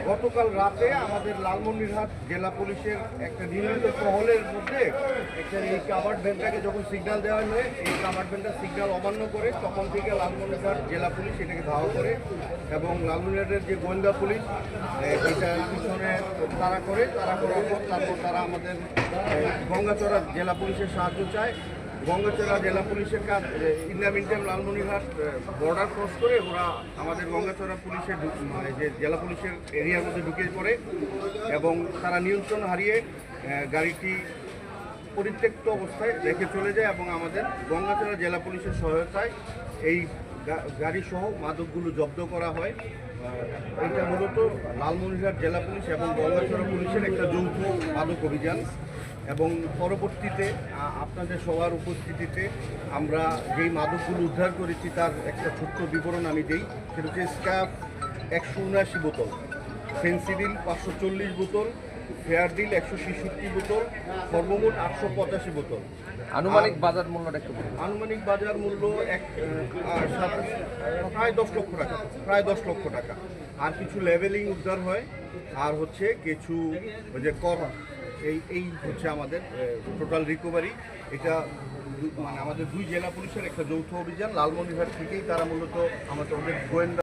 গতকাল রাতে আমাদের লালমনিরহাট জেলা পুলিশের একটা নিয়মিত টহলের মধ্যে একটা এই কাভার্ড ভ্যানটাকে যখন সিগন্যাল দেওয়া হয়, এই কাভার্ড ভ্যানটা সিগন্যাল অমান্য করে তখন থেকে লালমনিরহাট জেলা পুলিশ এটাকে ধাওয়া করে এবং লালমনিরহাটের যে গোয়েন্দা পুলিশ এটার পিছনে তাড়া করার পর তারপর তারা আমাদের গঙ্গাচড়া জেলা পুলিশের সাহায্য চায়। গঙ্গাচড়া জেলা পুলিশের কাজ in the meantime Lalmonirhat border cross করে ওরা আমাদের গঙ্গাচড়া পুলিশের মানে যে জেলা পুলিশের এরিয়ার মধ্যে ঢুকে পড়ে এবং তারা নিয়ন্ত্রণ হারিয়ে গাড়িটি পরিত্যক্ত অবস্থায় রেখে চলে যায় এবং আমাদের গঙ্গাচড়া জেলা পুলিশের সহায়তায় এই গাড়িসহ মাদকগুলো জব্দ করা হয়। এটা মূলত লালমনিরহাট জেলা পুলিশ এবং গঙ্গাচড়া পুলিশের একটা যৌথ মাদক অভিযান এবং পরবর্তীতে আপনাদের সবার উপস্থিতিতে আমরা যেই মাদকগুলো উদ্ধার করেছি তার একটা ছোট্ট বিবরণ আমি দিই। সেটা হচ্ছে স্ক্যাপ 179 বোতল, ফেন্সিডিল 540 বোতল, ফেয়ারডিল 166 বোতল, সর্বমোট 885 বোতল। আনুমানিক বাজার মূল্যটা একটু আনুমানিক বাজার মূল্য প্রায় 10 লক্ষ টাকা, প্রায় 10 লক্ষ টাকা। আর কিছু লেভেলিং উদ্ধার হয় আর হচ্ছে কিছু ওই যে কর এই হচ্ছে আমাদের টোটাল রিকভারি। এটা মানে আমাদের দুই জেলা পুলিশের একটা যৌথ অভিযান। লালমনিরহাট থেকেই তারা মূলত আমাদের গোয়েন্দা